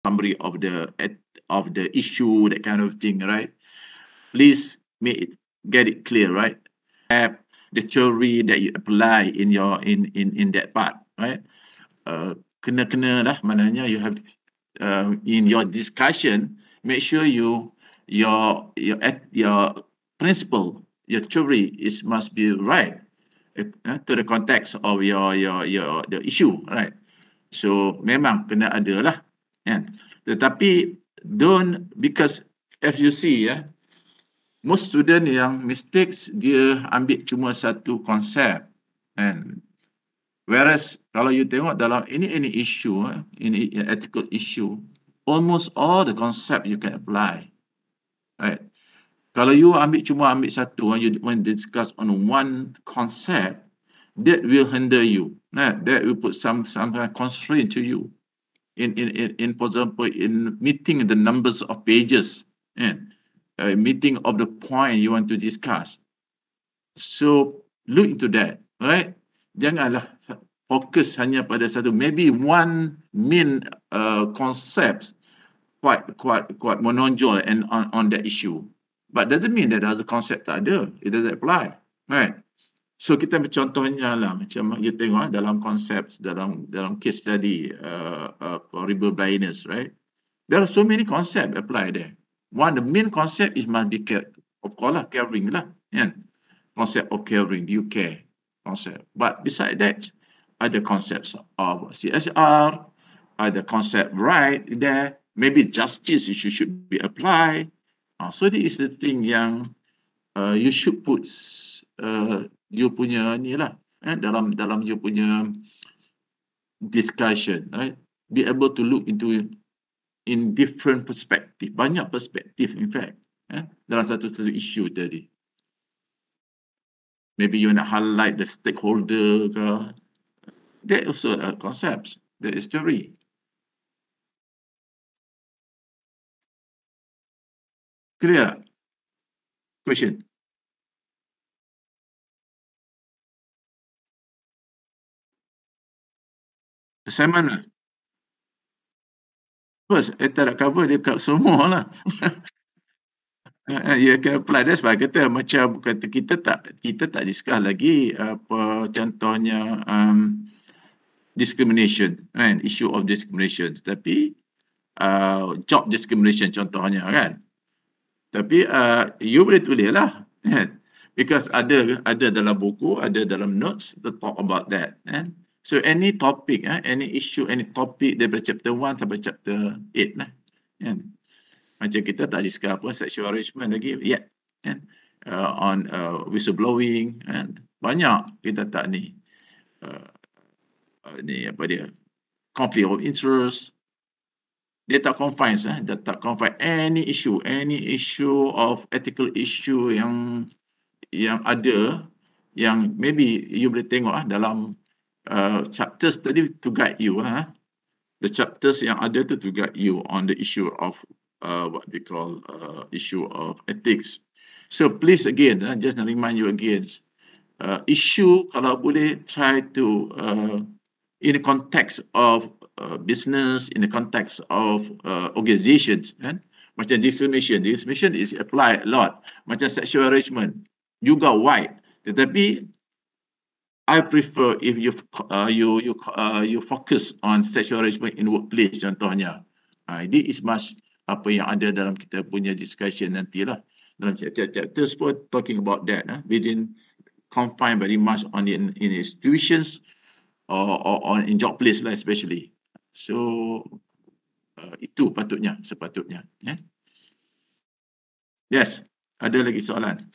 summary of the issue, that kind of thing, right? Please get it clear, right? Have the theory that you apply in that part, right? Kena lah, maknanya you have in your discussion, make sure your principle, your theory must be right to the context of the issue, right? So memang kena ada lah, kan? Tetapi because as you see, most student yang mistakes, dia ambil cuma satu konsep, kan? Whereas kalau you tengok dalam any issue, any ethical issue, almost all the concept you can apply, right? Kalau you cuma ambil satu, you want to discuss on one concept, that will hinder you. That will put some kind of constraint to you. In for example, in meeting the numbers of pages, and meeting of the point you want to discuss. So look into that, right? Janganlah fokus hanya pada satu. Maybe one main concept quite menonjol and on that issue, but doesn't mean that other concept tak ada. It doesn't apply, right? So kita contohnya lah, macam you tengok dalam konsep, dalam case study river blindness, right? There are so many concepts apply there. The main concept is must be of course lah, caring lah, kan? Concept of caring, do you care? Concept. But beside that, other concepts of CSR, other concept right there. Maybe justice issue should be applied. So this is the thing yang you should put you punya ni lah, dalam you punya discussion, right? Be able to look into in different perspective, banyak perspektif in fact, dalam satu issue tadi. Maybe you nak highlight the stakeholder ke, that also are concepts, that is theory. Clear? Question? Assignment lah. First, tak nak cover dia kat semua lah. You can apply. That's why kata macam kata kita tak discuss lagi apa contohnya discrimination, kan? Issue of discrimination. Tapi job discrimination contohnya, kan? Tapi you boleh tulis lah, kan? Because ada dalam buku, ada dalam notes to talk about that, kan? So any topic, any issue, any topic daripada chapter 1 sampai chapter 8 lah, kan? Macam kita tak discuss apa sexual harassment lagi, yet, kan? On whistleblowing, kan? Banyak kita tak ni apa dia, conflict of interest. Dia tak confine, dia tak confine any issue of ethical issue yang ada, yang maybe you boleh tengok dalam chapters tadi to guide you, the chapters yang ada tu to guide you on the issue of what we call issue of ethics. So please again, just remind you again, issue kalau boleh try to in the context of business, in the context of organizations, kan? Macam discrimination is applied a lot. Macam sexual harassment juga wide. Tetapi I prefer if you focus on sexual harassment in workplace contohnya. This is much apa yang ada dalam kita punya discussion nantilah. Dalam chapter pun talking about that. We didn't confine very much on in institutions or in job place lah especially. So itu sepatutnya. Yes, ada lagi soalan?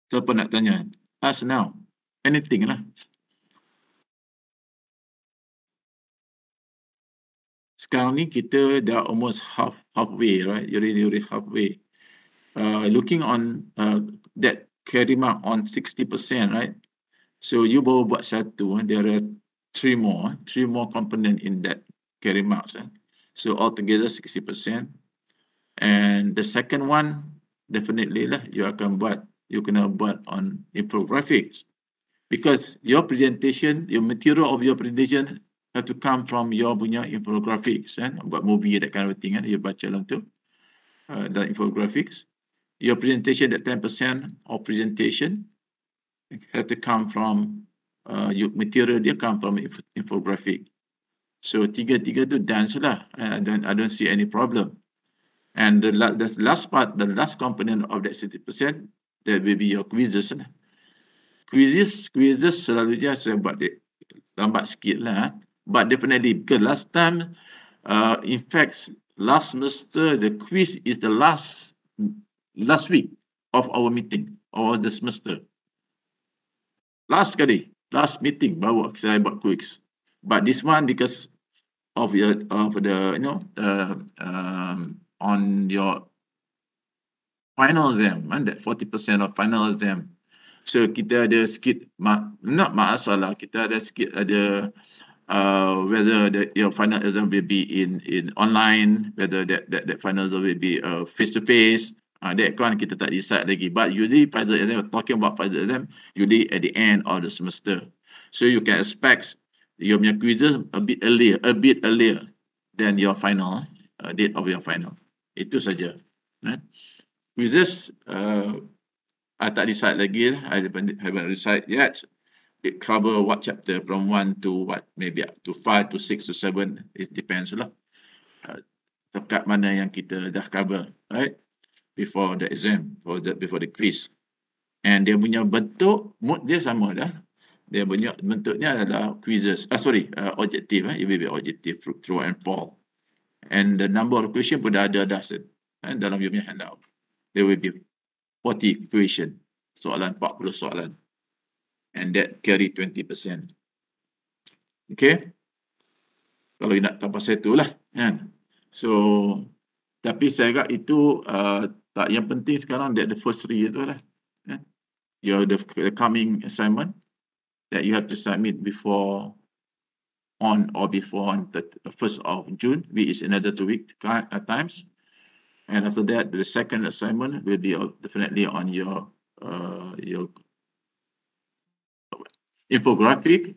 Siapa nak tanya? Ask now. Anything lah. Sekarang ni kita dah almost halfway, right? You're already halfway. Looking on that carry mark on 60%, right? So you baru buat satu. There are three more component in that carry marks. So altogether 60%. And the second one, definitely lah, you kena buat on infographics. because your presentation, your material of your presentation have to come from your punya infographics, kan? Buat movie, that kind of thing, kan? You baca dalam tu, the infographics. Your presentation, that 10% of presentation have to come from your material dia come from infographic. So tiga-tiga tu dance lah. I don't see any problem. And the last part, the last component of that 60%, that will be your quizzes. Quizzes selalunya saya buat lambat sikit lah. But definitely, because last time, in fact, last semester, the quiz is the last week of our meeting, or the semester. Last meeting baru saya buat quiz. But this one, because of the on your final exam, that 40% of final exam. So kita ada sikit not masalah, kita ada sikit ada whether your final exam will be in online, whether that final exam will be face to face. That kan kita tak decide lagi. But usually final exam, talking about final exam, usually at the end of the semester. So you can expect your quizzes a bit earlier than your final date of your final. Itu saja. Quizzes, I tak decide lagi. I haven't decided yet. It cover what chapter from 1 to what, maybe up to 5 to 6 to 7. It depends lah. Dekat mana yang kita dah cover, right? Before the exam, before the quiz. And dia punya bentuk, mood dia sama dah. Dia punya bentuknya adalah quizzes. Objective. It will be objective, true and false. And the number of question pun dah ada dalam you punya handout. There will be 40 question. Soalan 40 soalan. And that carry 20%. Okay? Kalau you nak tahu pasal itulah. Kan? So, tapi saya agak itu tak yang penting sekarang that the first 3 itu lah. Kan? The coming assignment that you have to submit before on the 1st of June, which is another 2 weeks times. And after that, the second assignment will be definitely on your infographic,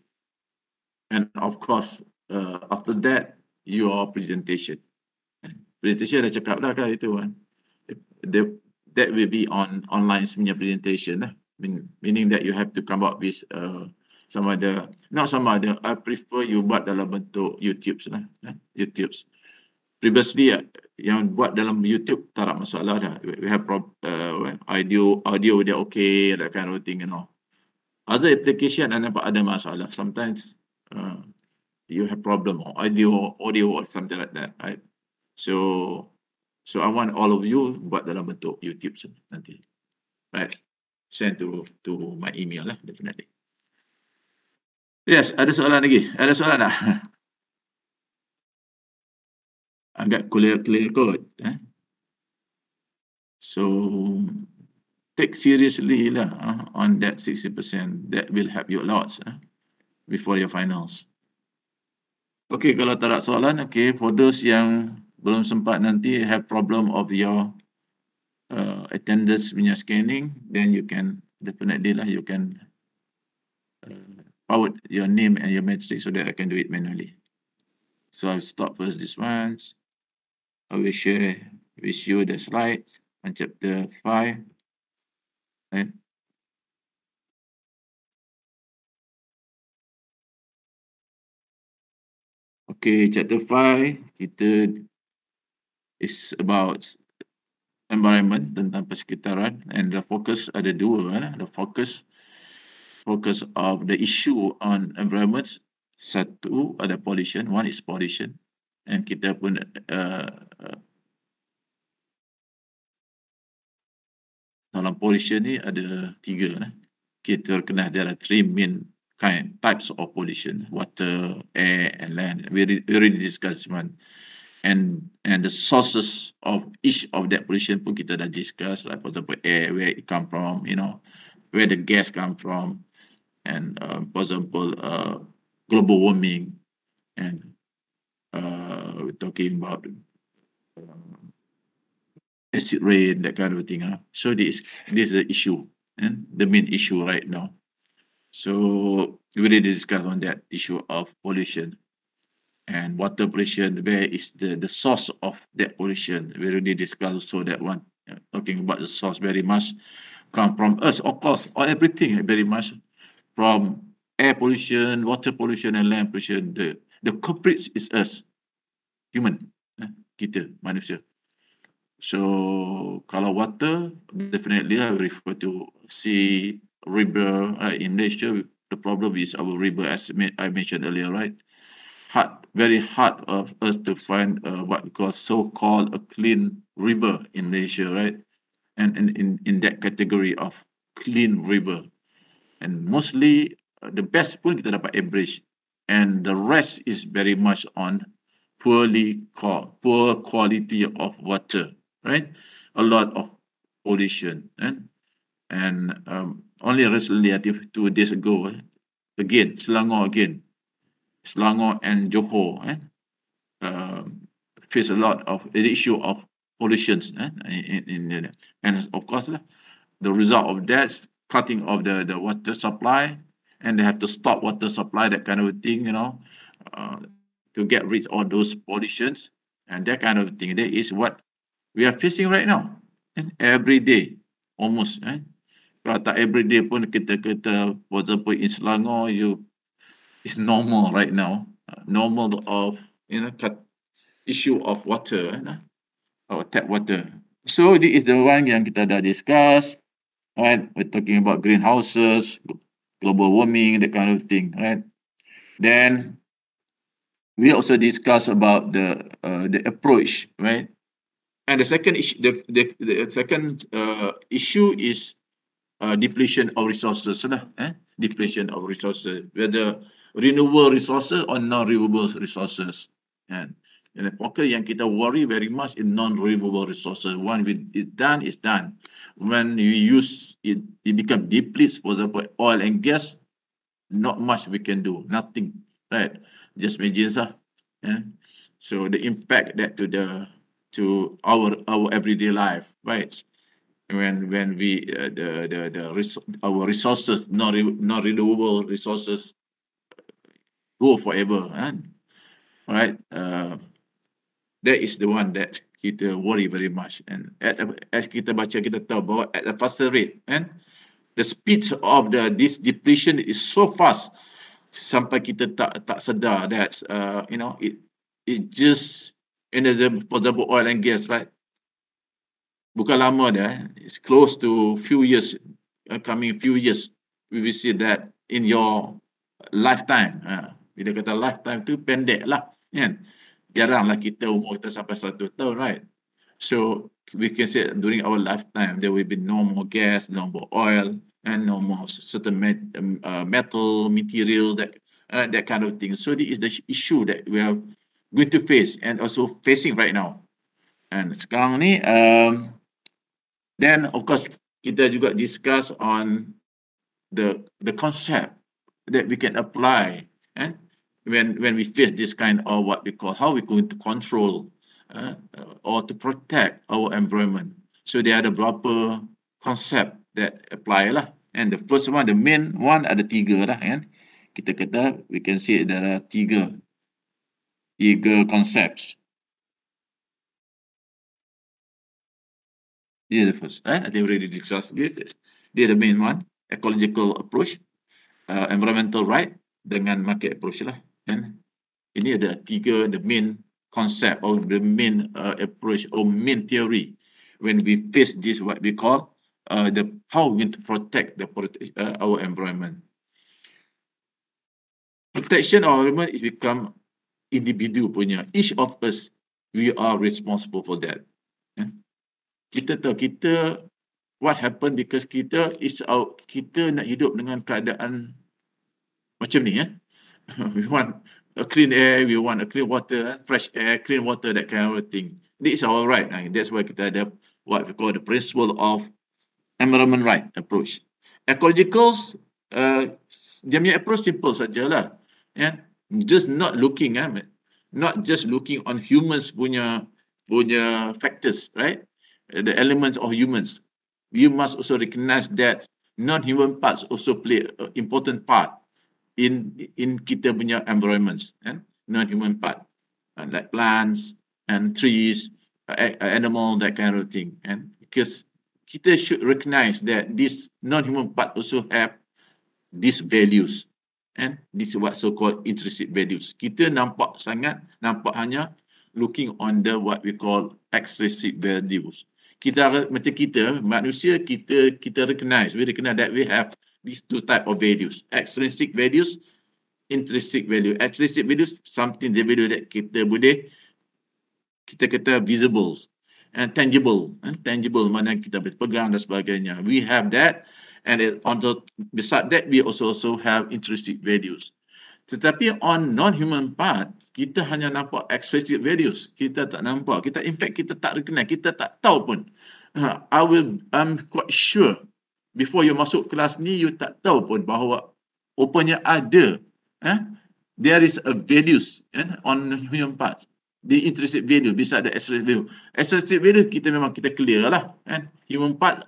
and of course, after that, your presentation. Presentation dah cakap dah kan itu kan. That will be on online punya presentation lah. Meaning that you have to come up with I prefer you buat dalam bentuk YouTube lah. YouTube. Previously, yang buat dalam YouTube tak ada masalah dah. We have audio dia okay, that kind of thing, you know. Other application I nampak ada masalah. Sometimes you have problem or audio or something like that, right? So I want all of you buat dalam bentuk YouTube nanti, right? Send to my email lah, definitely. Yes, ada soalan lagi? Ada soalan tak? Agak clear kot. So take seriously lah on that 60%. That will help you a lot before your finals. Okay, kalau tak ada soalan, okay, for those yang belum sempat nanti have problem of your attendance punya scanning, then you can definitely lah, you can forward your name and your matrix so that I can do it manually. So I'll stop first this one. I will share with you the slides on chapter 5. Right? Okay, chapter 5 kita is about environment, tentang persekitaran, and the focus ada dua. The focus of the issue on environment, satu ada pollution, one is pollution, and kita pun dalam pollution ni ada 3. Kita kenal there are 3 main types of pollution: water, air, and land. We already discussed one. And the sources of each of that pollution pun kita dah discuss, like for example air, where it come from, you know, where the gas come from, and for example global warming, and we're talking about acid rain, that kind of thing. So this is the issue, and the main issue right now. So we already discussed on that issue of pollution and water pollution. Where is the source of that pollution? We already discussed also that one. Talking about the source very much come from us, of course, or everything very much from air pollution, water pollution, and land pollution. The culprits is us, human, kita manusia. So kalau water, definitely I refer to sea, river. In Malaysia, the problem is our river, as I mentioned earlier, right? Very hard of us to find what we call so-called a clean river in Malaysia, right? And in that category of clean river, and mostly the best pun kita dapat average, and the rest is very much on poor quality of water, right? A lot of pollution, and only recently, I think 2 days ago, again Selangor and Johor, face a lot of the issue of pollutions, and of course the result of that cutting of the water supply, and they have to stop water supply, that kind of thing, to get rid of all those pollutions and that kind of thing. That is what we are facing right now, and every day almost. Kalau tak every day pun kita for example in Selangor, it's normal right now, normal of issue of water, or tap water. So this is the one yang kita dah discuss, right? We're talking about greenhouses, global warming, that kind of thing, right? Then we also discuss about the approach, right? And the second issue, the second issue is depletion of resources lah, depletion of resources, whether renewable resources or non-renewable resources. And the pocket yang kita worry very much in non-renewable resources. One is done is done. When you use it, it become depletes. For example, oil and gas, not much we can do, nothing, right? Just imagine yeah? So the impact that to our everyday life, right? When we our resources, not renewable resources, go forever, right? That is the one that kita worry very much. And as kita baca, kita tahu bahawa at a faster rate, the speed of this depletion is so fast sampai kita tak sedar that it just, for example, oil and gas, right? Bukan lama dah, it's close to few years, coming few years, we will see that in your lifetime. Bila kata lifetime tu pendek lah, kan? Jaranglah kita umur kita sampai 100 tahun, right? So we can say during our lifetime there will be no more gas, no more oil, and no more certain metal material, that kind of thing. So this is the issue that we are going to face and also facing right now. And sekarang ni, then of course kita juga discuss on the concept that we can apply, and when we face this kind of what we call, how we're going to control or to protect our environment. So there are beberapa concept that apply lah. And the first one, the main one, ada tiga lah, kan? Kita kata we can see there are tiga concepts. This is the first, I think we already discussed this. This is the main one, ecological approach, environmental right dengan market approach lah. And ini ada tiga, the main concept or the main approach or main theory when we face this, what we call how we to protect our environment. Protection of our environment is become individu punya. Each of us, we are responsible for that. Kita tahu what happened because kita nak hidup dengan keadaan macam ni, we want a clean air, we want a clean water, fresh air, clean water, that kind of thing. This is our right. That's why kita ada what we call the principle of environment right approach. Ecologicals, dia punya approach simple sajalah. Just not looking on humans punya factors, right? The elements of humans. You must also recognize that non-human parts also play an important part in kita punya environments, non-human part, like plants and trees, animal, that kind of thing, and because kita should recognize that this non-human part also have these values, and this is what so-called intrinsic values. Kita nampak hanya looking on the what we call extrinsic values. Macam kita manusia, kita recognize that we have these two type of values: extrinsic values, intrinsic value. Extrinsic values, something the value that kita kata visible and tangible. Tangible mana kita boleh pegang dan sebagainya. We have that, and on the beside that we also have intrinsic values. Tetapi on non-human part, kita hanya nampak extrinsic values. Kita tak nampak. In fact, kita tak recognize. Kita tak tahu pun. I'm quite sure before you masuk kelas ni, you tak tahu pun bahawa rupanya ada. There is a values on human part. The intrinsic value beside the extrinsic value. Extrinsic value kita memang kita clear lah. Human part,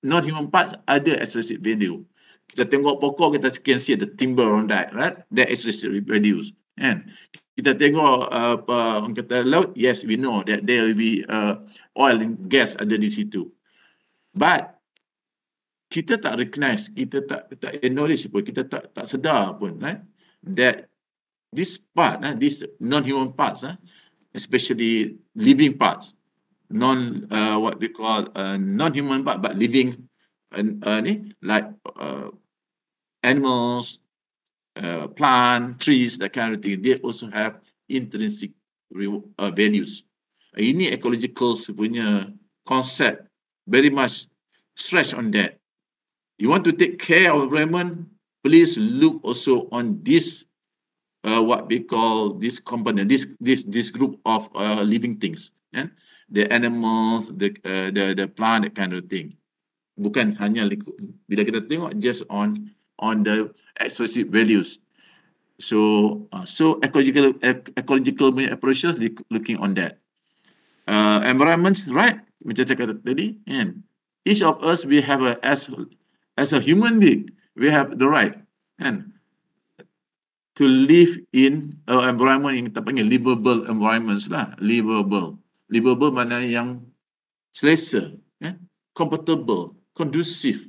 non-human parts ada extrinsic value. Kita tengok pokok, kita can see the timber on that, right? That is extrinsic values. And kita tengok orang kata laut, yes, we know that there will be oil and gas ada di situ. But kita tak recognize, kita tak acknowledge pun, kita tak sedar pun, right? That this part, this non-human parts, especially living parts, what we call non-human part but living, like animals, plant, trees, that kind of thing. They also have intrinsic values. Ini ecological punya concept very much stress on that. You want to take care of environment, please look also on this what we call this component, this group of living things, the animals, the plant, that kind of thing. Bukan hanya bila kita tengok just on the extrinsic values. So ecological approaches looking on that. Environments, right? Macam saya kata tadi, and each of us, we have as a human being, we have the right and to live in an environment yang kita panggil livable environments lah. Livable mana yang selesa, comfortable, conducive,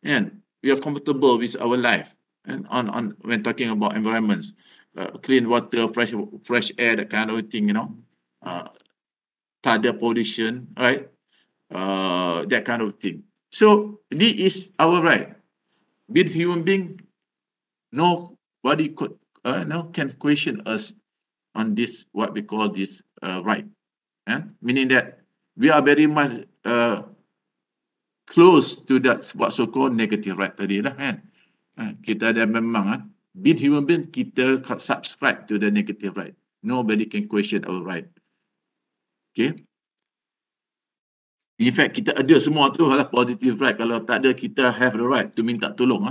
and we are comfortable with our life. And on when talking about environments, clean water, fresh air, that kind of thing, tak ada pollution, right? That kind of thing. So this is our right. Being human being, nobody could can question us on this, what we call this right. Meaning that we are very much close to that what so-called negative right tadi lah, kan. Kita ada memang being human being, kita subscribe to the negative right. Nobody can question our right. Okay. In fact, kita ada semua tu adalah positive right. Kalau tak ada, kita have the right to minta tolong.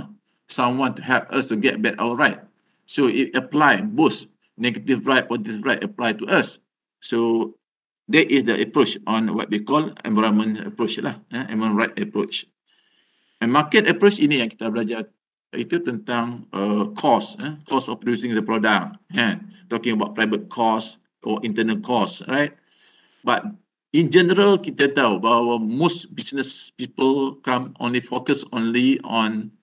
Someone to help us to get back our right. So it apply both negative right, positive right apply to us. So that is the approach on what we call environment approach lah, environment right approach. And market approach ini yang kita belajar, itu tentang cost of producing the product. Talking about private cost or internal cost, right? But in general, kita tahu bahawa most business people focus only on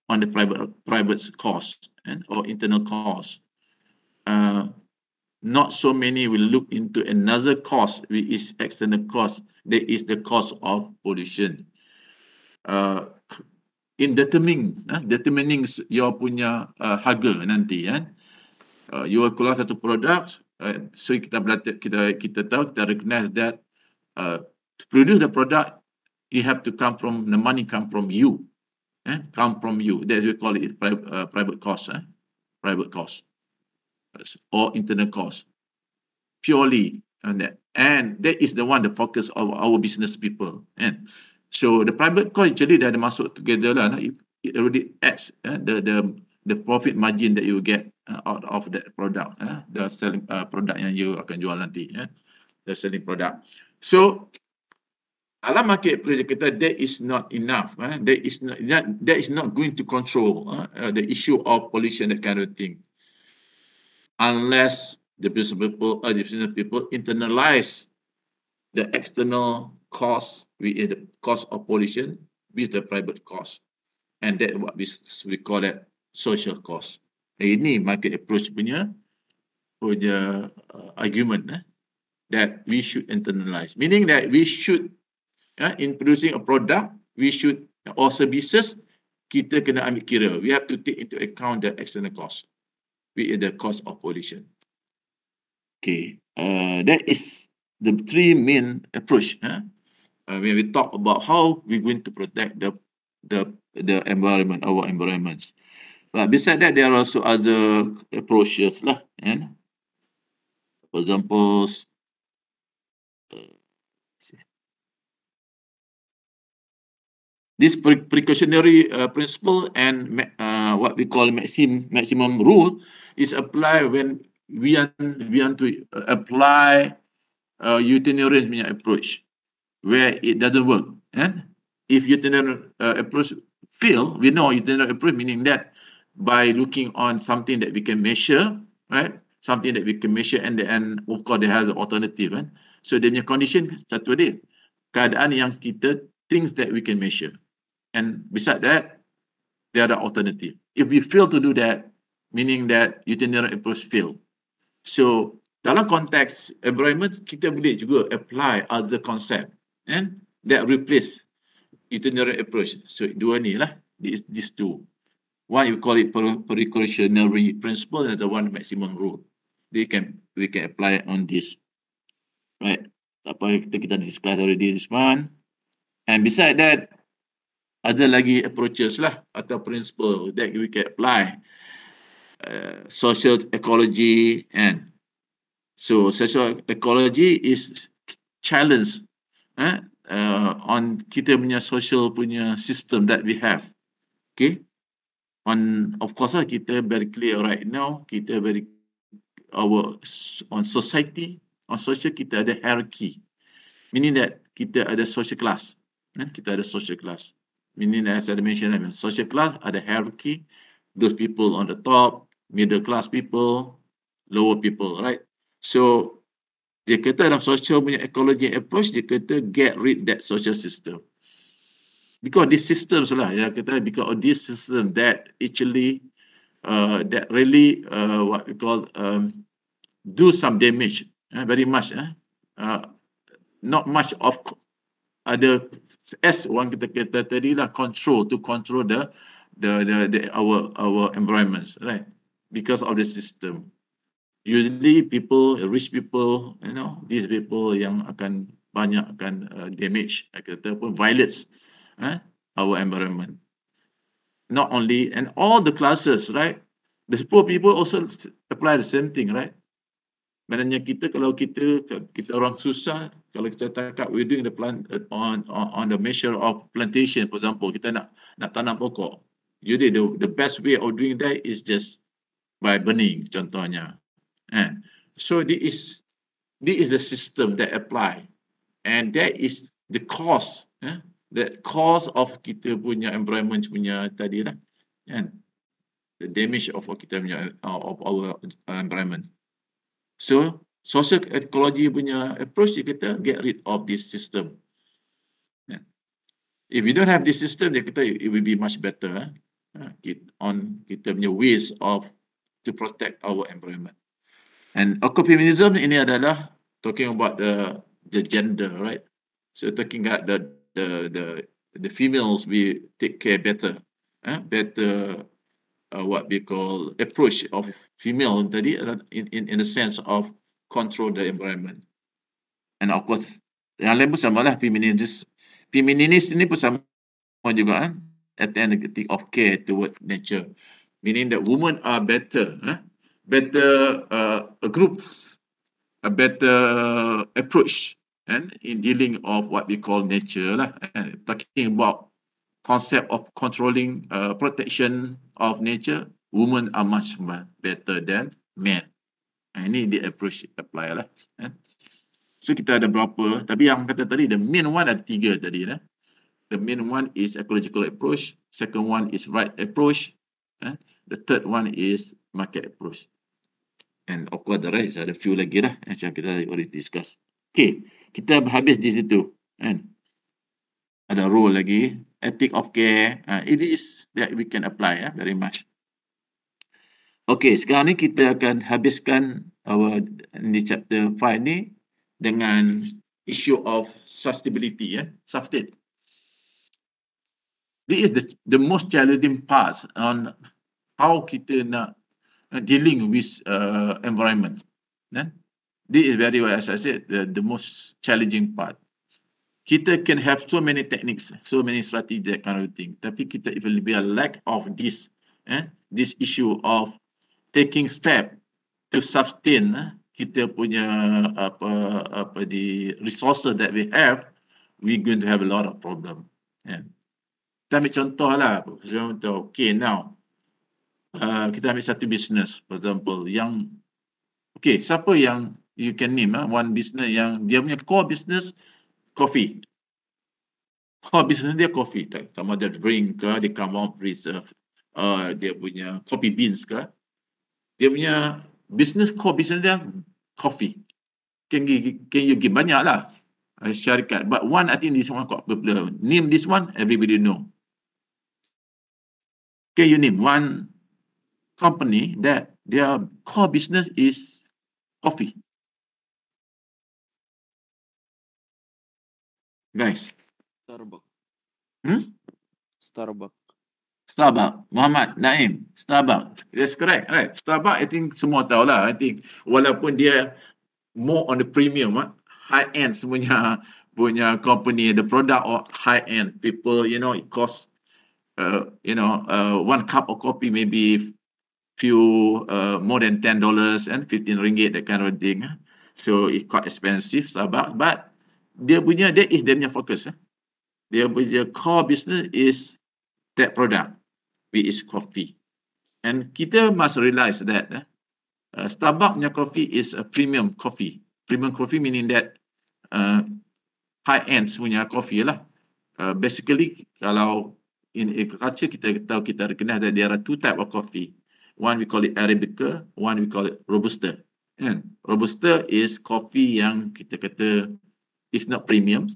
the private cost or internal cost. Not so many will look into another cost, which is external cost. That is the cost of pollution. In determining your punya harga nanti, you will keluar satu produk. So kita tahu, kita recognize that to produce the product, you have to the money come from you, come from you. That's we call it private cost, private cost or internal cost, purely on that. And that is the one, the focus of our business people. And so the private cost actually dah ada masuk together lah. It already adds the profit margin that you get out of that product, the selling product yang you akan jual nanti, the selling product. So Dalam market approach kita, that is not enough. That is not going to control the issue of pollution, that kind of thing, unless the business people internalize the external cost with the cost of pollution with the private cost, and that what we call that social cost. Ini market approach punya argument that we should internalize, meaning that we should in producing a product, we should, or services, kita kena ambil kira. We have to take into account the external cost, with the cost of pollution. Okay, that is the three main approach. When we talk about how we're going to protect the environment, our environments. But beside that, there are also other approaches lah. For example, this precautionary principle and what we call maximum rule is applied when we want to apply utilitarian approach where it doesn't work. If utilitarian approach fail, we know utilitarian approach meaning that by looking on something that we can measure, right? Something that we can measure, and of course they have the alternative. So dia punya condition satu dia, keadaan yang kita things that we can measure, and beside that there are alternative. If we fail to do that, meaning that utilitarian approach fail. So dalam konteks environment, kita boleh juga apply other concept and that replace utilitarian approach. So dua ni lah, these two. One you call it precautionary principle, and the one maximum rule. We can apply it on this, right? Apa kita discuss already this one, and beside that, ada lagi approaches lah atau principle that we can apply. Social ecology, and so social ecology is challenge on kita punya social punya system that we have. Okay, of course kita very clear right now, kita very on society, on social kita ada hierarchy, meaning that kita ada social class. Kita ada social class, meaning as I mentioned, social class ada hierarchy, those people on the top, middle class people, lower people, right? So dia kata dalam social punya ecology approach, dia kata get rid that social system, because these systems lah, because of this system that actually that really what we call do some damage, very much, not much of ada, as orang kita kata tadi lah, control our environments, right? Because of the system, usually rich people, these people yang akan banyak akan damage, kata pun violates our environment. Not only, and all the classes, right? The poor people also apply the same thing, right? Maknanya kalau kita orang susah, kalau kita cakap we're doing the plant on the measure of plantation, for example, kita nak tanam pokok. Jadi the best way of doing that is just by burning, contohnya. So this is the system that apply, and that is the cause, the cause of kita punya environment punya tadi lah, the damage of kita punya of our environment. So social ecology punya approach, kita get rid of this system. If we don't have this system, it will be much better on kita punya ways of to protect our environment. And ecofeminism ini adalah talking about the gender, right? So talking about the females, we take care better, what we call approach of female tadi, in the sense of control the environment. And of course yang lain pun sama lah, feminist ini pun sama juga, attend of care toward nature, meaning that women are better groups, a better approach in dealing of what we call nature lah, talking about concept of controlling protection of nature. Women are much better than men. Ini the approach apply lah. So kita ada berapa, tapi yang kata tadi, the main one ada 3 tadi. The main one is ecological approach, second one is right approach, the third one is market approach. And of course the rest ada few lagi lah macam kita already discuss. Okay, kita habis di situ. Ada rule lagi, ethic of care. It is that we can apply very much. Okay, sekarang ni kita akan habiskan di chapter 5 ni dengan issue of sustainability. Sustain. This is the most challenging part on how kita nak dealing with environment. This is very well, as I said, the most challenging part. Kita can have so many techniques, so many strategy, that kind of thing. Tapi kita, if we a lack of this issue of taking step to sustain kita punya the resources that we have, we're going to have a lot of problem. Kita ambil contoh lah, okay, now kita ambil satu business, for example, yang okay, siapa yang you can name one business yang dia punya core business coffee. Core business dia coffee. Sama ada drink ke, dia come out reserve, dia punya coffee beans ke. Dia punya business, core business dia coffee. Can you give banyak lah syarikat. But one, I think this one quite popular. Name this one, everybody know. Can you name one company that their core business is coffee? Guys. Starbucks. Starbucks. Muhammad Naim. Starbucks. That's correct, right? Starbucks, I think semua tahu lah. I think walaupun dia more on the premium, high end semuanya punya company, the product or high end. People, it costs, one cup of coffee maybe few more than $10 and 15 ringgit, that kind of thing. So it's quite expensive, Starbucks. But that is their focus. Their core business is that product, which is coffee. And kita must realize that Starbucks coffee is a premium coffee. Premium coffee meaning that high-end punya coffee lah. Basically, kalau in agriculture, kita recognize that there are two types of coffee. One we call it Arabica, one we call it Robusta. Robusta is coffee yang kita kata is not premium.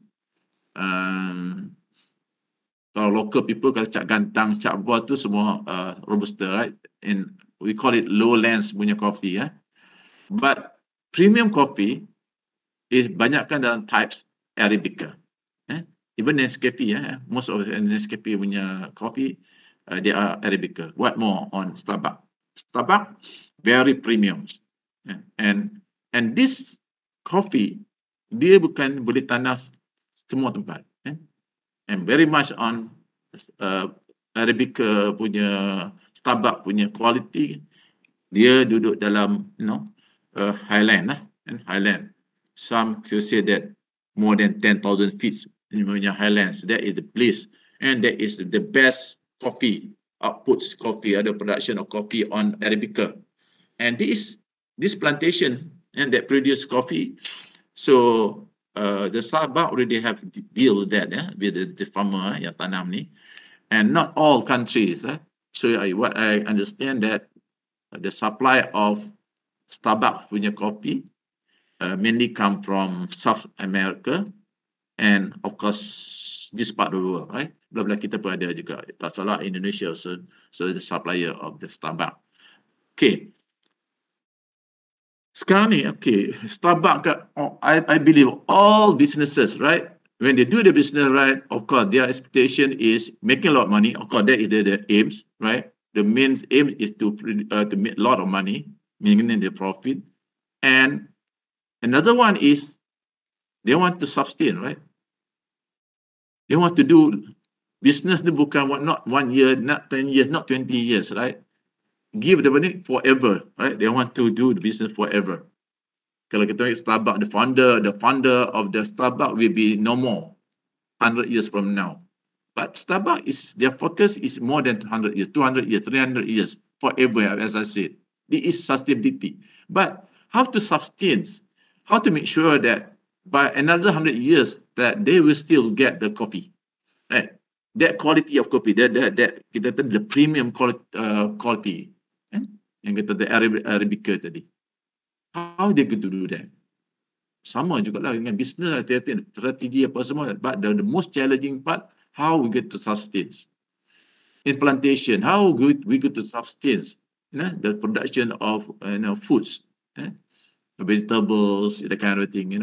Kalau local people, kalau cap gantang, cap buah tu semua Robusta, right? And we call it lowlands punya coffee. But premium coffee is banyakkan dalam types Arabica. Even Nescafe, most of Nescafe punya coffee, they are Arabica. What more on Starbucks? Starbucks, very premium. And this coffee, dia bukan boleh tanam semua tempat. And very much on Arabica punya, Starbucks punya quality, dia duduk dalam highland lah. Highland. Some still say that more than 10,000 feet in highlands. That is the place, and that is the best coffee outputs, coffee, other production of coffee on Arabica. And this plantation and that produce coffee. So the Starbucks already have deal with that, with the farmer yang tanam ni, and not all countries. So what I understand that the supply of Starbucks punya coffee mainly come from South America, and of course this part of the world, right? Belah-belah kita pun ada juga. Tak salah, Indonesia also, so the supplier of the Starbucks. Okay. Sekarang ni, okay, Starbucks, I believe all businesses, right? When they do the business right, of course, their expectation is making a lot of money. Of course, that is the aims, right? The main aim is to make a lot of money, meaning the profit. And another one is they want to sustain, right? They want to do business, bukan not 1 year, not 10 years, not 20 years, right? Give the money forever, right? They want to do the business forever. Kalau kita make Starbucks, the founder of the Starbucks will be no more 100 years from now. But Starbucks their focus is more than 200 years, 200 years, 300 years, forever, as I said. This is sustainability. But how to sustain, how to make sure that by another 100 years that they will still get the coffee, right? That quality of coffee, that kita kata the premium quality, eh? Yang kata the Arabica tadi. How they going to do that? Sama juga lah dengan business, strategi apa semua. But the most challenging part, how we get to sustain. In plantation, how good we get to sustain, the production of foods, vegetables, that kind of thing,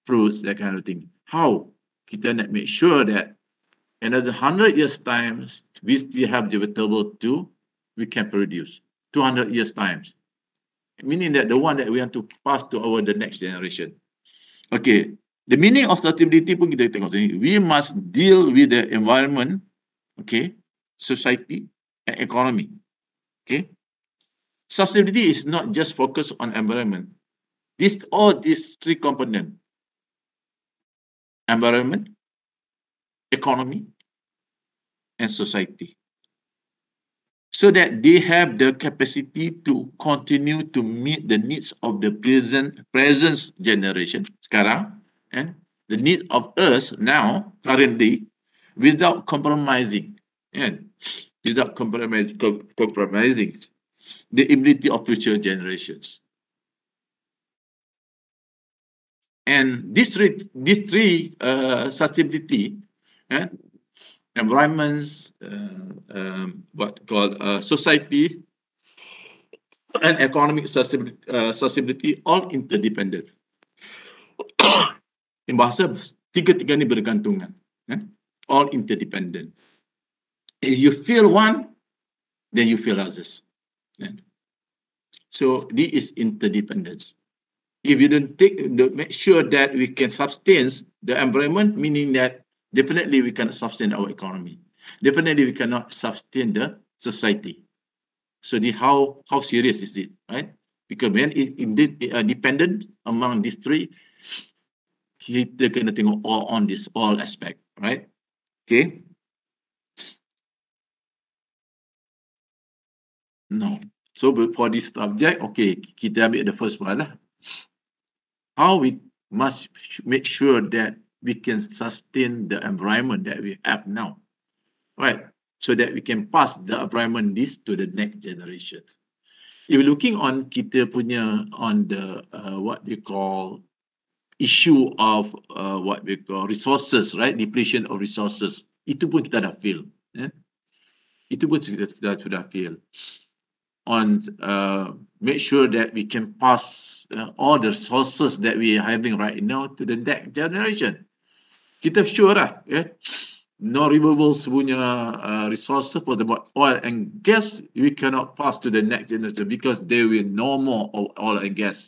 fruits, that kind of thing. How kita nak make sure that another 100 years time we still have the vegetable too, we can produce 200 years times, meaning that the one that we want to pass to the next generation. Okay, the meaning of sustainability pun kita tengok sini. We must deal with the environment, okay, society and economy. Okay, sustainability is not just focused on environment. All these three components: environment, economy, and society, so that they have the capacity to continue to meet the needs of the present generation sekarang, and the needs of us now currently, without compromising, and without compromising the ability of future generations. And these three sustainability, environments, society, and economic sustainability, all interdependent. In bahasa, tiga-tiga ni bergantungan, all interdependent. If you feel one, then you feel others. So this is interdependence. If you don't make sure that we can sustain the environment, meaning that definitely we cannot sustain our economy. Definitely we cannot sustain the society. So how serious is it, right? Because when it's dependent among these three, kita kena tengok all aspect, right? Okay. No. So for this subject, okay, kita ambil the first one lah. How we must make sure that we can sustain the environment that we have now, right? So that we can pass the environment this to the next generation. If you're looking on kita punya on the what we call issue of what we call resources, right? Depletion of resources. Itu pun kita dah feel. Itu pun kita sudah feel. On make sure that we can pass all the resources that we are having right now to the next generation. Kita sure lah, no renewables punya resources, for the oil and gas, we cannot pass to the next generation because there will no more of oil and gas,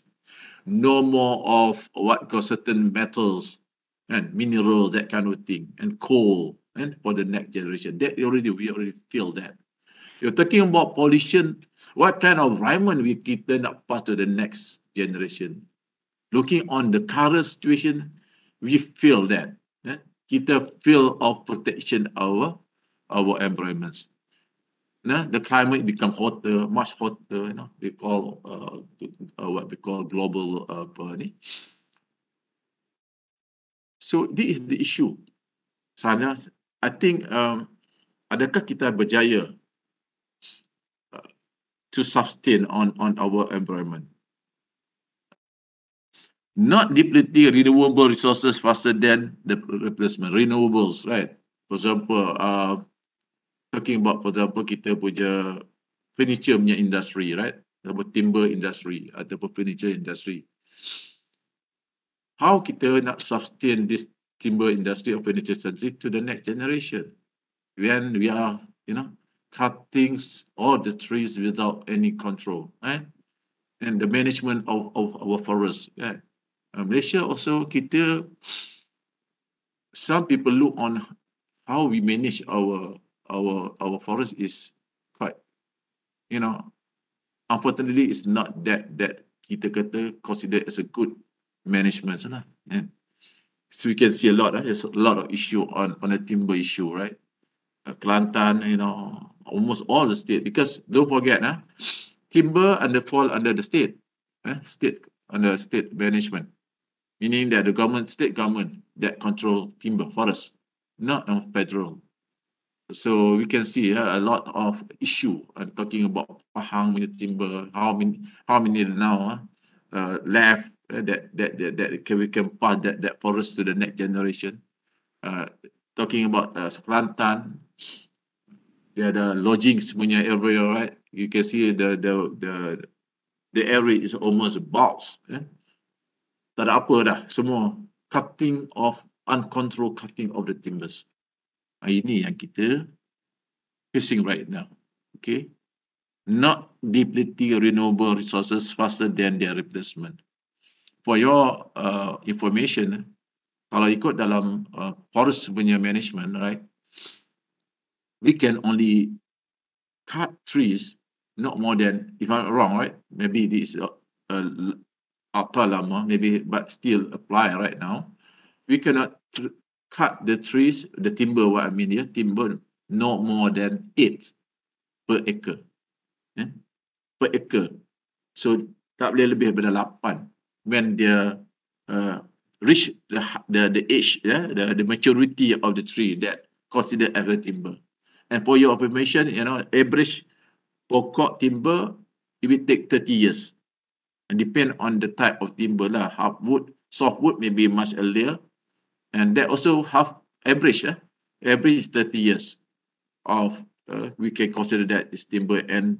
no more of what call certain metals and minerals, that kind of thing, and coal, and for the next generation. We already feel that. You're talking about pollution. What kind of environment we kita nak pass to the next generation? Looking on the current situation, we feel that. Kita feel of protection our environments. The climate become hotter, much hotter. We call what we call global burning. So this is the issue. Sana, I think, adakah kita berjaya to sustain on our environment? Not depleting renewable resources faster than the replacement. Renewables, right? For example, talking about, for example, kita punya furniture punya industry, right? Ataupun timber industry, ataupun furniture industry. How kita nak sustain this timber industry or furniture industry to the next generation? When we are, cutting all the trees without any control, right? And the management of our forests, yeah. Malaysia also, some people look on how we manage our forest is quite, unfortunately, it's not that kita kata considered as a good management, lah. Yeah. So we can see there's a lot of issue on the timber issue, right? Kelantan, almost all the state, because don't forget, timber fall under the state, under state management. meaning that the government, state government, that control timber forest, not federal. So we can see a lot of issue. I'm talking about Pahang punya timber, how many now left we can pass that forest to the next generation. Talking about Kelantan, the lodgings punya area, right? You can see the area is almost box. Tak ada apa dah, semua cutting of uncontrolled cutting of the timbers. Ini yang kita facing right now. Okay, not depleting renewable resources faster than their replacement. For your information, kalau ikut dalam forest punya management, right, we can only cut trees not more than, if I'm wrong, right, maybe this ultra lama, maybe, but still apply right now. We cannot cut the trees, the timber, what I mean here, timber no more than 8 per acre. Per acre. So tak boleh lebih daripada 8 when they reach the age, the maturity of the tree that considered as a timber. And for your information, average pokok timber, it will take 30 years. And depend on the type of timber lah. Hardwood, softwood maybe much earlier. And that also have average. Average is 30 years of, we can consider that is timber, and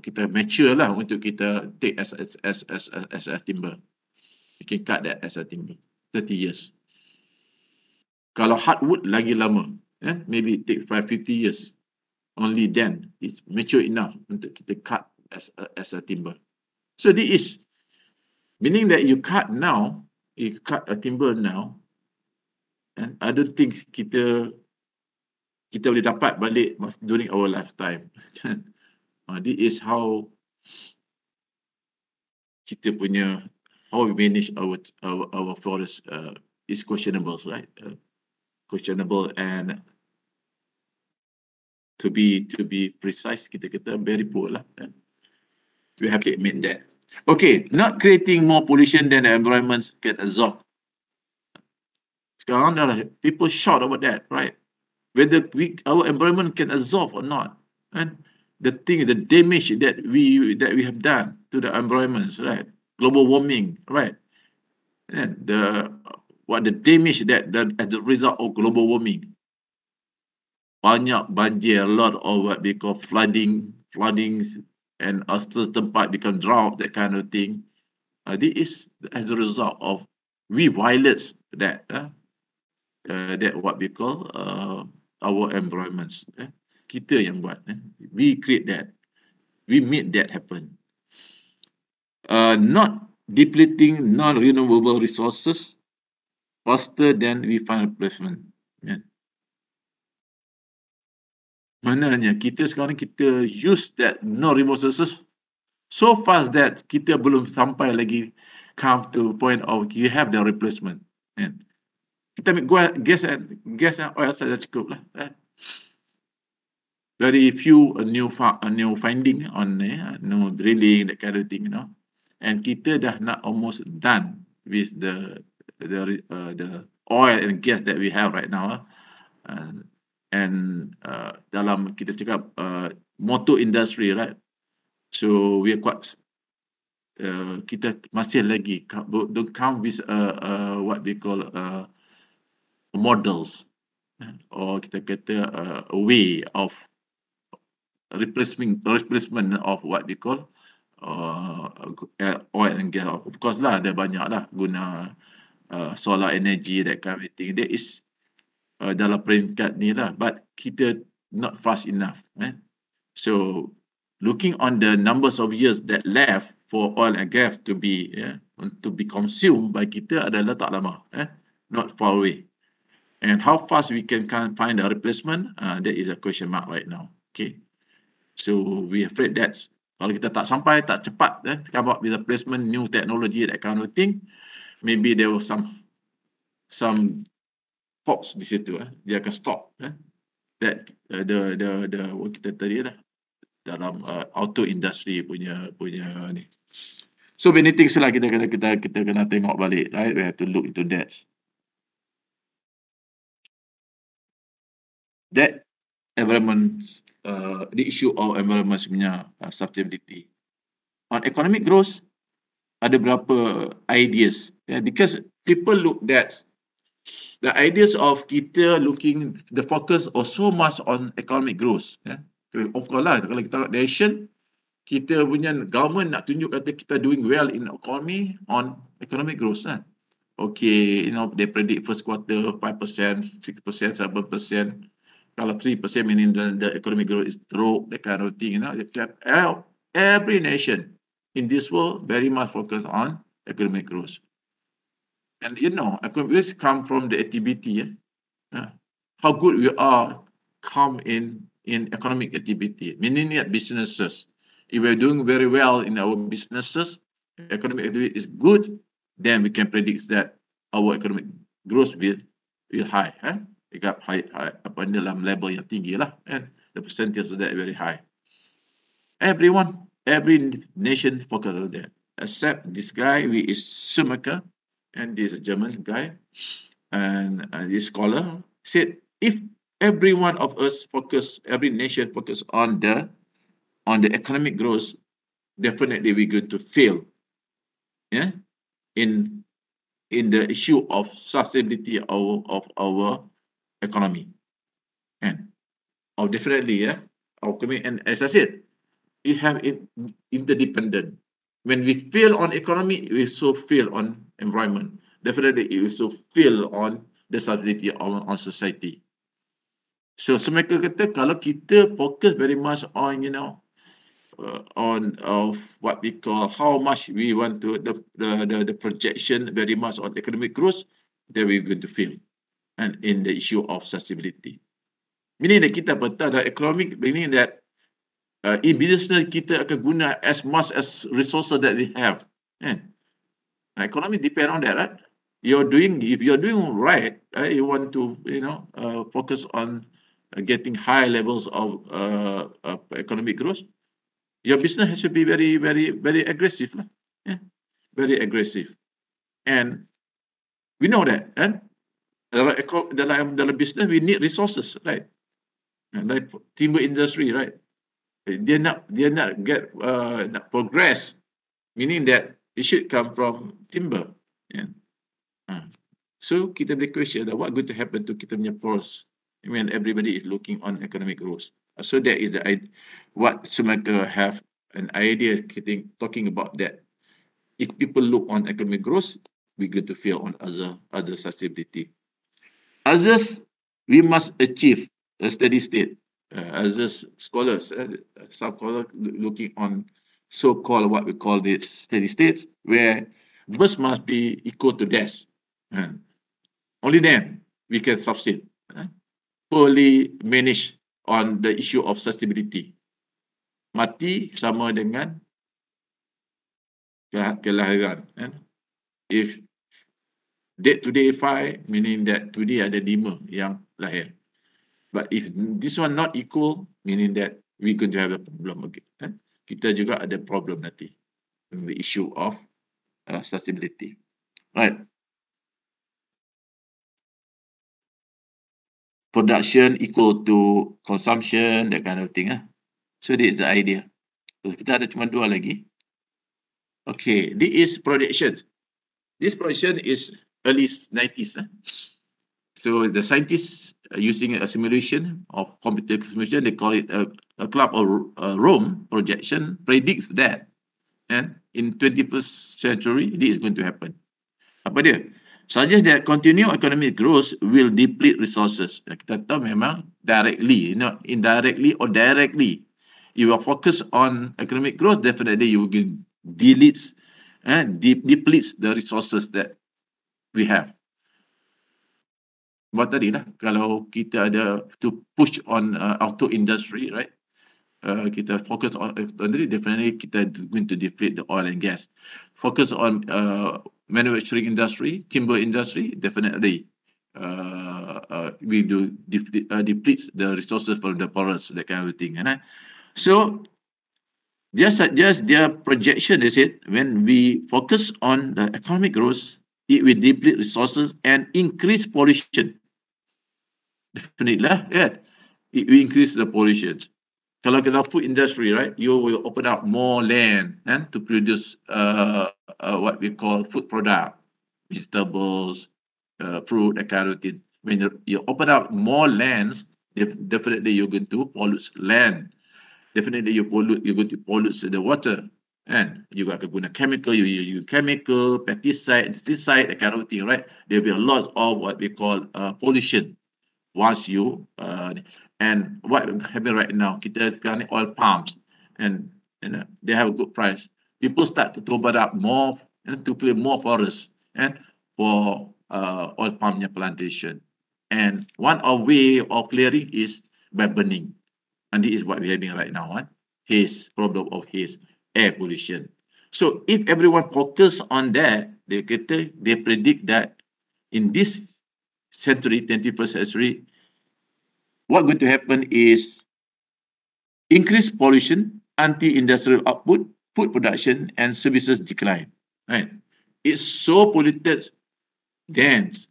kita mature lah untuk kita take as a timber. We can cut that as a timber, 30 years. Kalau hardwood lagi lama, maybe take 50 years. Only then it's mature enough untuk kita cut as a timber. So this is meaning that you cut a timber now, and I don't think kita boleh dapat balik during our lifetime. This is how kita punya, how we manage our forest is questionable, right? Questionable, and to be precise, kita very poor lah. We have to admit that. Okay, not creating more pollution than the environment can absorb. Sekarang dah people shout about that, right? Whether our environment can absorb or not, and the damage that we have done to the environment, right? Global warming, right? And the damage that as a result of global warming. Banyak banjir, a lot of what we call floodings, and a certain part become drought, that kind of thing. This is as a result of we violate that what we call our environments. Kita yang buat. We create that. We make that happen. Not depleting non-renewable resources faster than we find replacement. Maknanya kita sekarang use that non-renewable resources so fast that kita belum sampai lagi come to point of you have the replacement. Kita ambil gas and oil saja cukup lah. Very few new finding on no drilling, that kind of thing, and kita dah not almost done with the oil and gas that we have right now. And dalam kita cakap motor industry, right? So we are quite kita masih lagi don't come with what we call models, or kita kata a way of replacement of what we call oil and gas. Of course lah, ada banyak lah guna solar energy, that kind of thing. That is dalam peringkat ni lah, but kita not fast enough. So looking on the numbers of years that left for oil and gas to be consumed by kita adalah tak lama, not far away. And how fast we can find a replacement, that is a question mark right now. Okay, so we afraid that kalau kita tak cepat come up with a replacement, new technology, that kind of thing, maybe there was some faults di situ, dia akan stop that kita tadi lah dalam auto industry punya ni. So many things lah kita kena tengok balik, right? We have to look into that. That environment, the issue of environment sebenarnya sustainability. On economic growth, ada berapa ideas, because people look that the ideas of kita looking the focus or so much on economic growth, of course lah, kalau kita nation, kita punya government nak tunjuk kata kita doing well in economy on economic growth kan. Okay, they predict first quarter 5%, 6%, 7%. Kalau 3% meaning the economic growth is broke, that kind of thing. Every nation in this world very much focus on economic growth. And economic growth come from the activity. How good we are come in economic activity, meaning that businesses. If we're doing very well in our businesses, economic activity is good, then we can predict that our economic growth will high. Dekat high apa dalam level yang tinggi lah, the percentage of that very high. Every nation focus on that, except this guy, who is Schumacher, and this German guy, and this scholar said, if every one of us focus, every nation focus on the economic growth, definitely we're going to fail, in the issue of sustainability of our economy, and definitely, and as I said, we have it interdependent. When we fail on economy, we also fail on environment. Definitely, it also fail on the stability on society. So mereka kata kalau kita focus very much on what we call how much we want to the projection very much on economic growth, then we're going to fail, and in the issue of sustainability. Meaning that kita betul the economic, meaning that in business kita akan guna as much as resources that we have. Economy depend on that, right? If you're doing right, you want to focus on getting high levels of economic growth. Your business has to be very, very, very aggressive, very aggressive, and we know that. Dalam business we need resources, right? Like timber industry, right? Dia nak get nak progress, meaning that it should come from timber. So kita boleh question that what going to happen to kita punya forest when everybody is looking on economic growth. So that is what Schumacher have an idea talking about that. If people look on economic growth, we're going to fail on other sustainability. Others, we must achieve a steady state. Others scholars, some scholars looking on so-called what we call the steady states, where birth must be equal to death. Only then we can succeed. Fully manage on the issue of sustainability. Mati sama dengan kelahiran. If dead today 5, meaning that today ada 5 yang lahir. But if this one not equal, meaning that we're going to have a problem again. Kita juga ada problem nanti in the issue of sustainability. Right. Production equal to consumption, that kind of thing. So this is the idea. So kita ada cuma 2 lagi. Okay, this is projection. This projection is early 90s. So the scientists using a simulation of computer simulation, they call it a Club of Rome projection, predicts that, and in 21st century, this is going to happen. Apa dia? Suggests that continued economic growth will deplete resources. Kita tahu memang directly, indirectly or directly, you are focused on economic growth, definitely you will depletes the resources that we have. Buat tadi lah, kalau kita ada to push on auto industry, right? Kita focus on definitely kita going to deplete the oil and gas. Focus on manufacturing industry, timber industry, definitely we do depletes the resources from the forests, that kind of thing. So just their projection is it when we focus on the economic growth, it will deplete resources and increase pollution. Definitely lah, yeah. It will increase the pollution. Kalau kita food industry, right, you will open up more land and to produce what we call food product, vegetables, fruit, that kind of thing. When you open up more lands, definitely you're going to pollute land. Definitely you're going to pollute the water. And you got to guna chemical, you use chemical, pesticide, insecticide, that kind of thing, right? There'll be a lot of what we call pollution once you and what happening right now, kita sekarang ni oil palms and they have a good price. People start to open up more and to clear more forests and for oil palmnya plantation. And one of way of clearing is by burning. And this is what we're having right now, haze, problem of haze, air pollution. So if everyone focus on that, they predict that in this century, 21st century, what going to happen is increased pollution, anti-industrial output, food production, and services decline. Right? It's so polluted, dense.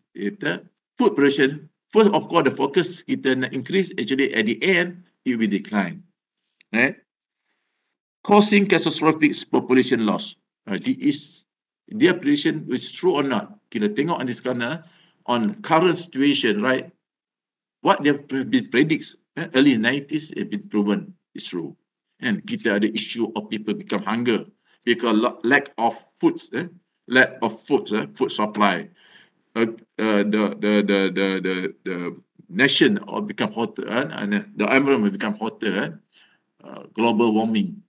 Food production, first of course, the focus kita nak increase, actually at the end, it will decline. Right? Causing catastrophic population loss. Their prediction is true or not. Kita tengok on this corner, on current situation, right? What they've been predicts early 90s have been proven is true. And kita ada issue of people become hunger because lack of foods, food supply. The nation or become hotter and the environment become hotter. Global warming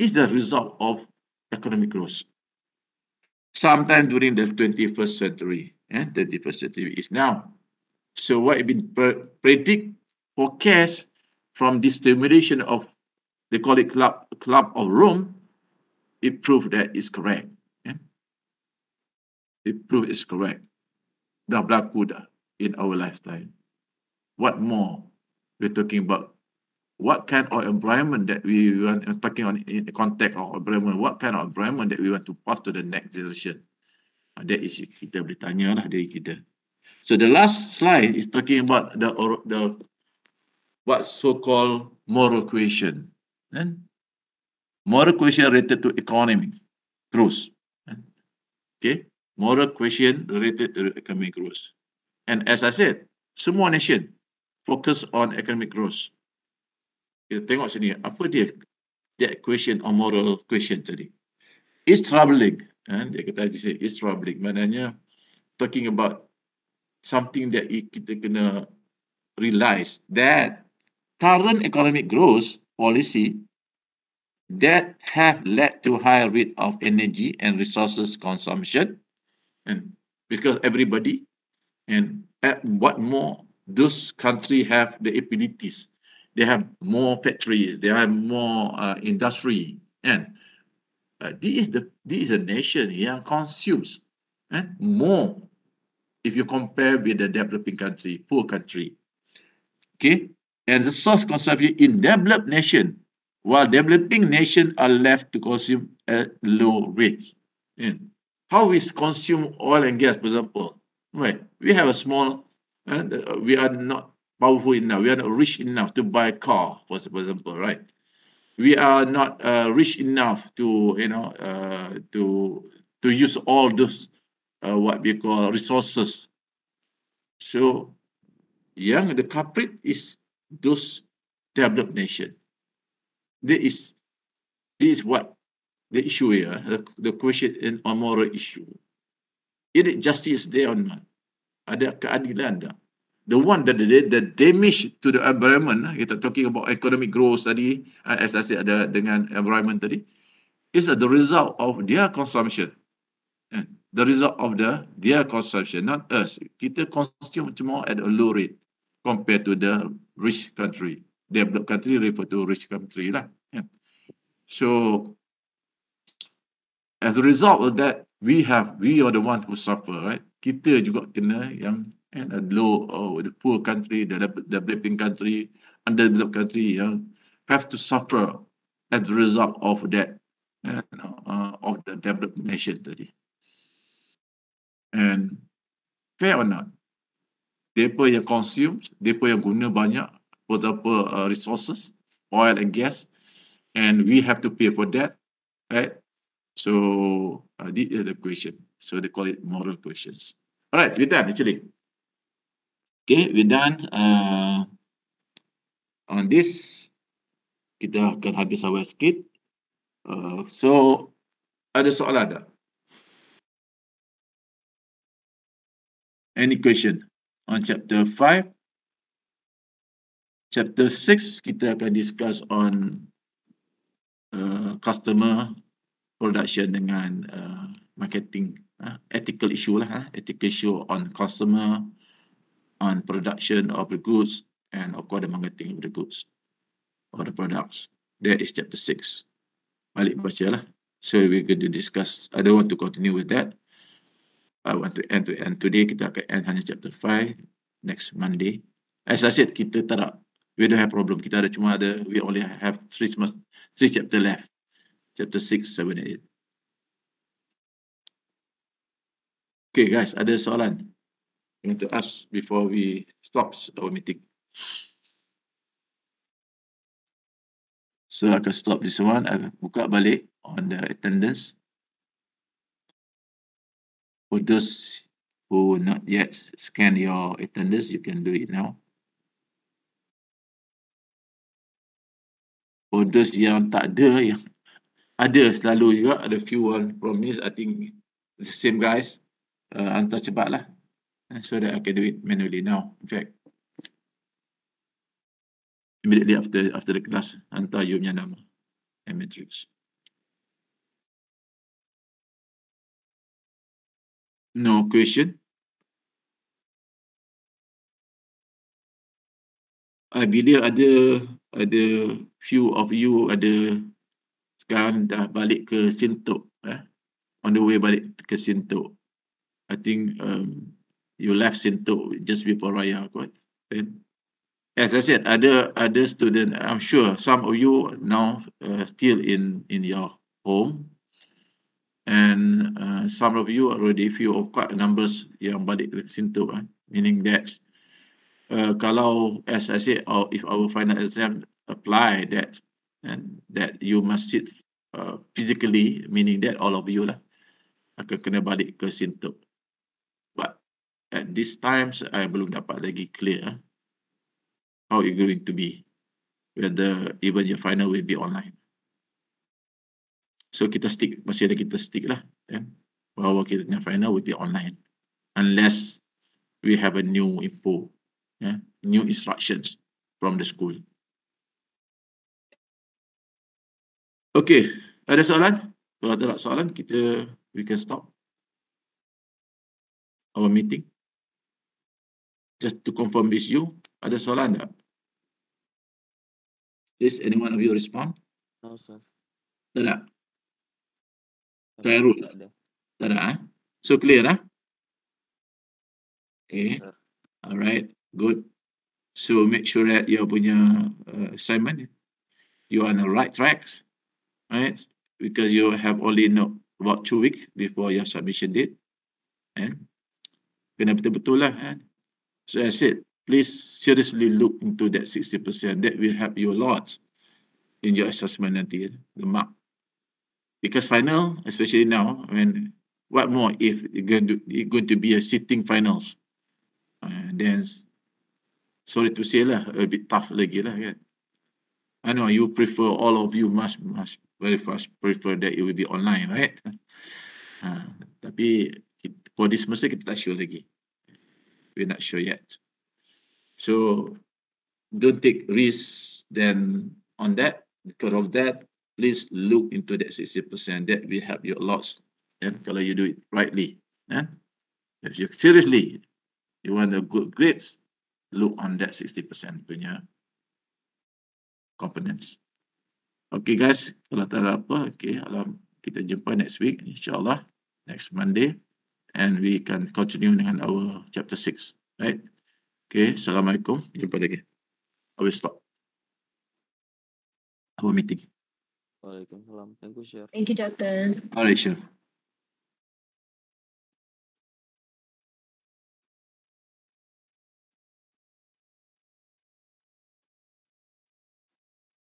is the result of economic growth. Sometime during the 21st century, 21st century is now. So what has been predict, forecast from this stimulation of, they call it Club of Rome, it proved that it's correct. It proved it's correct. Dah berlaku dah in our lifetime. What more? We're talking about what kind of environment that we want, talking on in the context of environment, what kind of environment that we want to pass to the next generation. That is kita boleh tanya lah dari kita. So the last slide is talking about the what so-called moral question. Moral question related to economic growth. Okay, moral question related to economic growth. And as I said, semua nation focus on economic growth. Kita tengok sini, apa dia that question or moral question tadi. It's troubling. Dia kata it's troubling. Maknanya talking about something that kita kena realize that current economic growth policy that have led to high rate of energy and resources consumption, and because everybody and what more those countries have the abilities, they have more factories, they have more industry, and this is a nation yang consumes more if you compare with the developing country, poor country. Okay, and the source consumption in developed nation, while developing nation are left to consume at low rates. How we consume oil and gas, for example, right? We have a small, we are not powerful enough, we are not rich enough to buy a car, for example, right? We are not rich enough to, to use all those what we call resources. So, the culprit is those developed nation. This is what the issue here, the question in a moral issue. Is it justice there or not? Ada keadilan tak? The one that the damage to the environment, kita talking about economic growth tadi, as I said, dengan environment tadi, is the result of their consumption. The result of their consumption, not us. Kita consume more at a low rate compared to the rich country. Developed country refer to rich country lah. So, as a result of that, we are the one who suffer, right? Kita juga kena yang the poor country, the developing country, underdeveloped country yang have to suffer as a result of that, of the developed nation tadi. And fair or not, mereka yang consume, mereka yang guna banyak, for example, resources, oil and gas, and we have to pay for that, right? So this is the question. So they call it moral questions. All right, we're done actually. Okay, we're done on this. Kita akan habis awal sikit. So ada soalan tak? Any question on chapter 5? Chapter 6 kita akan discuss on customer production dengan marketing, ethical issue lah, ethical issue on customer, on production of the goods, and of course the marketing of the goods or the products. That is chapter 6. Balik baca lah. So we're going to discuss. I don't want to continue with that. I want to end today. Kita akan end hanya chapter 5 next Monday. As I said, kita tak ada, we don't have problem. Kita we only have three chapter left. Chapter 6, 7, and 8. Okay guys, ada soalan you want to ask before we stop our meeting? So I can stop this one. I will buka balik on the attendance. For those who not yet scan your attendance, you can do it now. For those yang tak ada, yang ada selalu juga, ada few one promise, I think the same guys, hantar cepat lah, so that I can do it manually now. In fact, immediately after the class, hantar you punya nama and matrix. No question. Bila ada few of you ada sekarang dah balik ke Sintok, on the way balik ke Sintok. I think you left Sintok just before Raya kot. As I said, ada student, I'm sure some of you now still in your home, and some of you already few of quite numbers yang balik ke Sintok, meaning that kalau, as I said, if our final exam apply that, and that you must sit physically, meaning that all of you lah akan kena balik ke Sintok. But at this times, I belum dapat lagi clear how it going to be, whether even your final will be online. So kita stick, masih ada kita stick lah, bahawa kita punya final will be online, unless we have a new info, new instructions from the school. Okay, ada soalan? Kalau tak ada soalan, we can stop our meeting. Just to confirm with you, ada soalan tak? Is anyone of you respond? No, sir. Tak ada? Khairul? Tak ada, So clear, Okay. Sir. Alright, good. So make sure that your punya assignment, you are on the right tracks, right? Because you have only about 2 weeks before your submission date, and kena betul-betul lah. So I said, please seriously look into that 60%. That will help you a lot in your assessment nanti, the mark. Because final, especially now, what more if it's going to be a sitting finals? Then, sorry to say lah, a bit tough lagi lah, kan? I know you prefer, all of you must very fast prefer that it will be online, right? Tapi for this semester kita tak sure lagi. We're not sure yet. So don't take risks then on that. Because of that, please look into that 60%. That will help you a lot. Kalau you do it rightly. If you seriously you want a good grades, look on that 60% punya components. Okay guys, kalau tak ada apa, okay, kita jumpa next week, insyaAllah, next Monday, and we can continue dengan our chapter 6, right? Okay, Assalamualaikum, jumpa lagi. I will stop our meeting. Waalaikumsalam. Thank you, Chef. Thank you, Doctor. Alright, sure.